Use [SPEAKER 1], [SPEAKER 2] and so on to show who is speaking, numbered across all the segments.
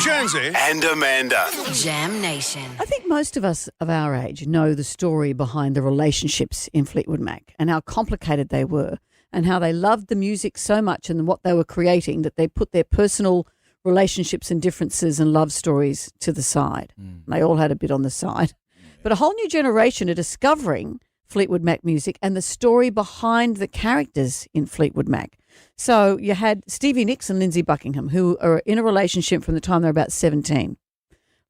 [SPEAKER 1] Jonesy and Amanda.
[SPEAKER 2] Jam Nation.
[SPEAKER 3] I think most of us of our age know the story behind the relationships in Fleetwood Mac and how complicated they were and how they loved the music so much and what they were creating that they put their personal relationships and differences and love stories to the side. They all had a bit on the side. But a whole new generation are discovering Fleetwood Mac music and the story behind the characters in Fleetwood Mac. So you had Stevie Nicks and Lindsey Buckingham, who are in a relationship from the time they're about 17.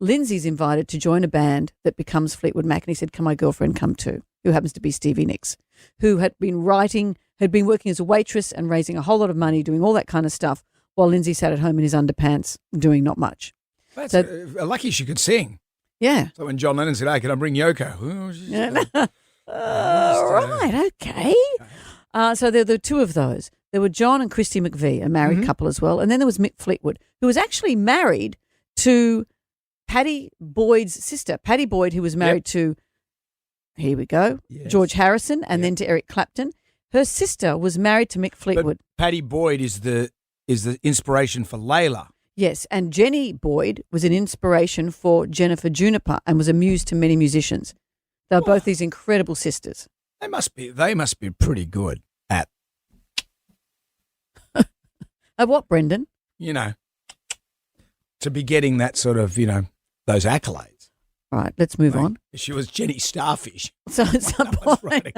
[SPEAKER 3] Lindsey's invited to join a band that becomes Fleetwood Mac, and he said, "Can my girlfriend come too?" Who happens to be Stevie Nicks, who had been working as a waitress and raising a whole lot of money, doing all that kind of stuff, while Lindsey sat at home in his underpants doing not much.
[SPEAKER 4] That's lucky she could sing.
[SPEAKER 3] Yeah.
[SPEAKER 4] So when John Lennon said, "Hey, can I bring Yoko?" Oh,
[SPEAKER 3] right, okay. So there were the two of those. There were John and Christy McVie, a married couple as well. And then there was Mick Fleetwood, who was actually married to Patty Boyd's sister. Patty Boyd, who was married to, here we go, George Harrison, and then to Eric Clapton. Her sister was married to Mick Fleetwood.
[SPEAKER 4] But Patty Boyd is the inspiration for Layla.
[SPEAKER 3] Yes, and Jenny Boyd was an inspiration for Jennifer Juniper and was a muse to many musicians. They're both these incredible sisters.
[SPEAKER 4] They must be pretty good at
[SPEAKER 3] What, Brendan?
[SPEAKER 4] To be getting that sort of, those accolades.
[SPEAKER 3] All right, let's move on.
[SPEAKER 4] She was Jenny Starfish.
[SPEAKER 3] So at some point,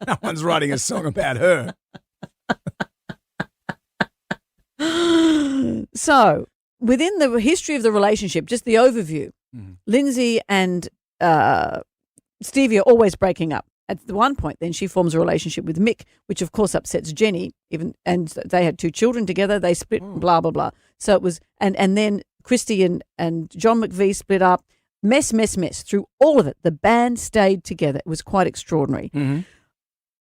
[SPEAKER 4] No one's writing a song about her.
[SPEAKER 3] So within the history of the relationship, just the overview, Lindsey and Stevie are always breaking up. At one point, then she forms a relationship with Mick, which of course upsets Jenny. And they had 2 children together. They split. Blah blah blah. So it was, and then Christy and John McVie split up. Mess. Through all of it, the band stayed together. It was quite extraordinary.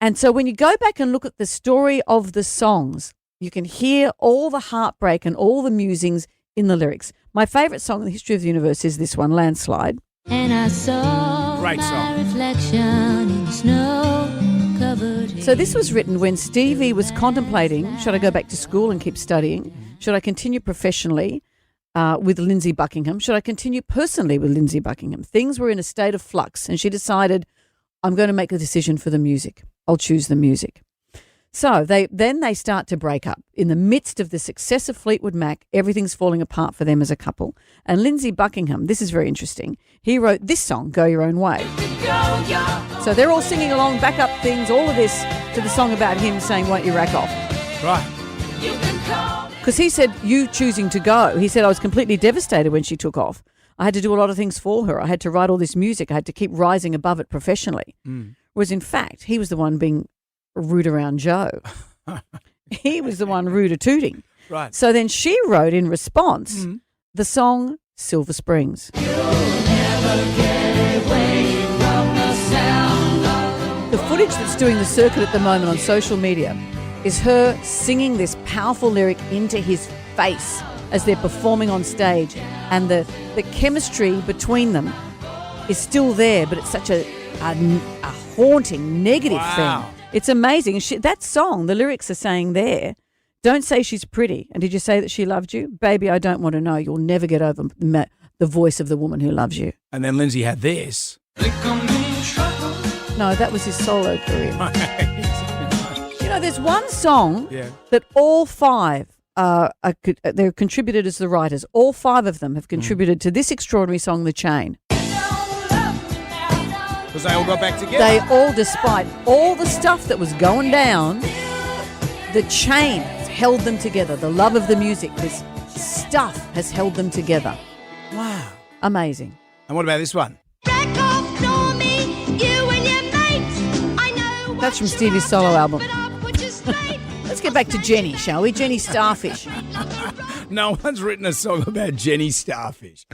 [SPEAKER 3] And so when you go back and look at the story of the songs, you can hear all the heartbreak and all the musings in the lyrics. My favourite song in the history of the universe is this one, Landslide.
[SPEAKER 5] And I saw
[SPEAKER 4] Great
[SPEAKER 5] my
[SPEAKER 4] song.
[SPEAKER 5] reflection in snow-covered
[SPEAKER 3] So this was written when Stevie was contemplating, should I go back to school and keep studying? Should I continue professionally with Lindsey Buckingham? Should I continue personally with Lindsey Buckingham? Things were in a state of flux, and she decided, I'm going to make a decision for the music. I'll choose the music. So they start to break up. In the midst of the success of Fleetwood Mac, everything's falling apart for them as a couple. And Lindsey Buckingham, this is very interesting, he wrote this song, Go Your Own Way. So they're all singing along, back up things, all of this to the song about him saying, won't you rack off?
[SPEAKER 4] Right.
[SPEAKER 3] Because he said, you choosing to go. He said, I was completely devastated when she took off. I had to do a lot of things for her. I had to write all this music. I had to keep rising above it professionally. Whereas in fact, he was the one being rude around Joe. He was the one rude tooting.
[SPEAKER 4] Right.
[SPEAKER 3] So then she wrote in response the song Silver Springs. The footage that's doing the circuit at the moment on social media is her singing this powerful lyric into his face as they're performing on stage, and the chemistry between them is still there, but it's such a haunting, negative thing. It's amazing. That song, the lyrics are saying there, don't say she's pretty. And did you say that she loved you? Baby, I don't want to know. You'll never get over the voice of the woman who loves you.
[SPEAKER 4] And then Lindsey had this.
[SPEAKER 3] No, that was his solo career. There's one song that all 5 they're contributed as the writers. All 5 of them have contributed to this extraordinary song, The Chain.
[SPEAKER 4] Because they all got back together.
[SPEAKER 3] They all, despite all the stuff that was going down, the chain held them together. The love of the music, this stuff has held them together.
[SPEAKER 4] Wow.
[SPEAKER 3] Amazing.
[SPEAKER 4] And what about this one?
[SPEAKER 3] That's from Stevie's solo album. Let's get back to Jenny, shall we? Jenny Starfish.
[SPEAKER 4] No one's written a song about Jenny Starfish.